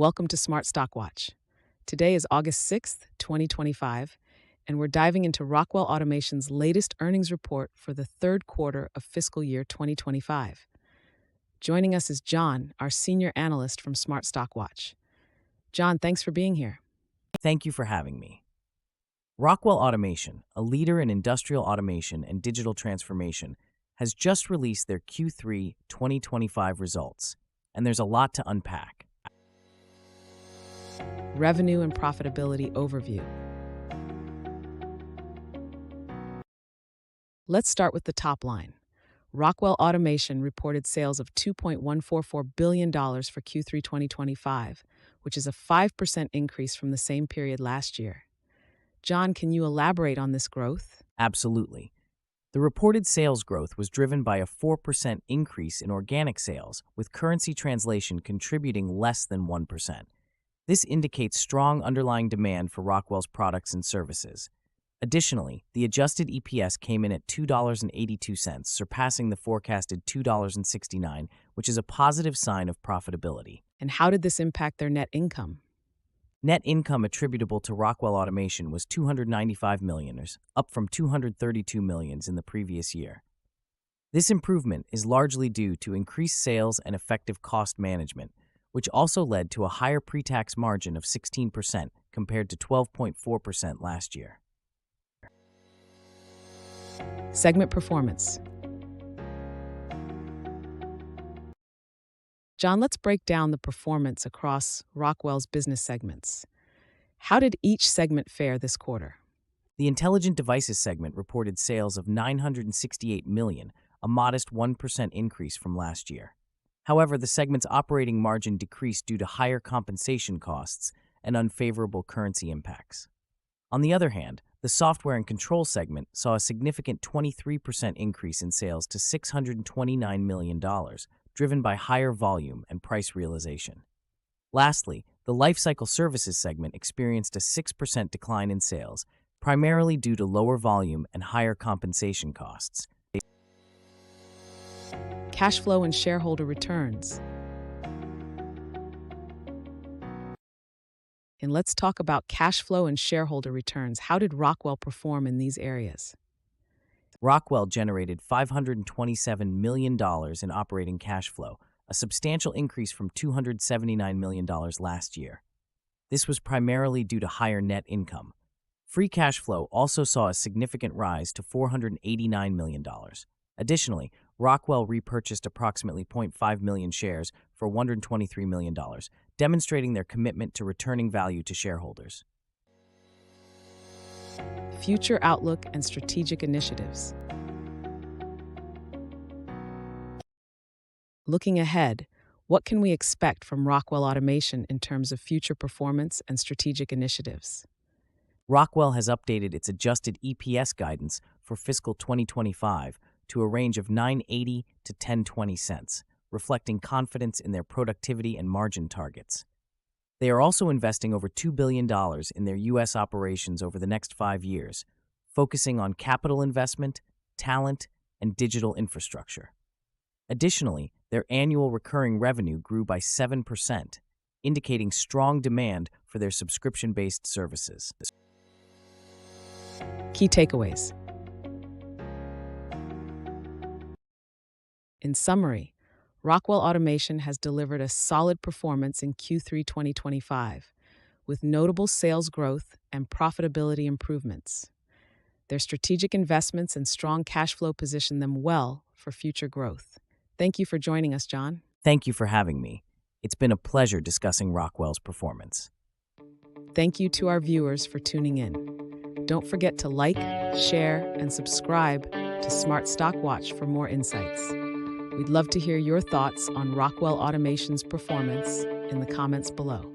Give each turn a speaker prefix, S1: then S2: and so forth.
S1: Welcome to Smart Stock Watch. Today is August 6th, 2025, and we're diving into Rockwell Automation's latest earnings report for the third quarter of fiscal year 2025. Joining us is John, our senior analyst from Smart Stock Watch. John, thanks for being here.
S2: Thank you for having me. Rockwell Automation, a leader in industrial automation and digital transformation, has just released their Q3 2025 results, and there's a lot to unpack.
S1: Revenue and profitability overview. Let's start with the top line. Rockwell Automation reported sales of $2.144 billion for Q3 2025, which is a 5% increase from the same period last year. John, can you elaborate on this growth?
S2: Absolutely. The reported sales growth was driven by a 4% increase in organic sales, with currency translation contributing less than 1%. This indicates strong underlying demand for Rockwell's products and services. Additionally, the adjusted EPS came in at $2.82, surpassing the forecasted $2.69, which is a positive sign of profitability.
S1: And how did this impact their net income?
S2: Net income attributable to Rockwell Automation was $295 million, up from $232 million in the previous year. This improvement is largely due to increased sales and effective cost management, which also led to a higher pre-tax margin of 16% compared to 12.4% last year.
S1: Segment performance. John, let's break down the performance across Rockwell's business segments. How did each segment fare this quarter?
S2: The Intelligent Devices segment reported sales of $968 million, a modest 1% increase from last year. However, the segment's operating margin decreased due to higher compensation costs and unfavorable currency impacts. On the other hand, the Software and Control segment saw a significant 23% increase in sales to $629 million, driven by higher volume and price realization. Lastly, the Lifecycle Services segment experienced a 6% decline in sales, primarily due to lower volume and higher compensation costs.
S1: Cash flow and shareholder returns. And let's talk about cash flow and shareholder returns. How did Rockwell perform in these areas?
S2: Rockwell generated $527 million in operating cash flow, a substantial increase from $279 million last year. This was primarily due to higher net income. Free cash flow also saw a significant rise to $489 million. Additionally, Rockwell repurchased approximately 0.5 million shares for $123 million, demonstrating their commitment to returning value to shareholders.
S1: Future outlook and strategic initiatives. Looking ahead, what can we expect from Rockwell Automation in terms of future performance and strategic initiatives?
S2: Rockwell has updated its adjusted EPS guidance for fiscal 2025 to a range of $9.80 to $10.20, reflecting confidence in their productivity and margin targets. They are also investing over $2 billion in their U.S. operations over the next 5 years, focusing on capital investment, talent, and digital infrastructure. Additionally, their annual recurring revenue grew by 7%, indicating strong demand for their subscription-based services.
S1: Key takeaways. In summary, Rockwell Automation has delivered a solid performance in Q3 2025, with notable sales growth and profitability improvements. Their strategic investments and strong cash flow position them well for future growth. Thank you for joining us, John.
S2: Thank you for having me. It's been a pleasure discussing Rockwell's performance.
S1: Thank you to our viewers for tuning in. Don't forget to like, share, and subscribe to Smart Stock Watch for more insights. We'd love to hear your thoughts on Rockwell Automation's performance in the comments below.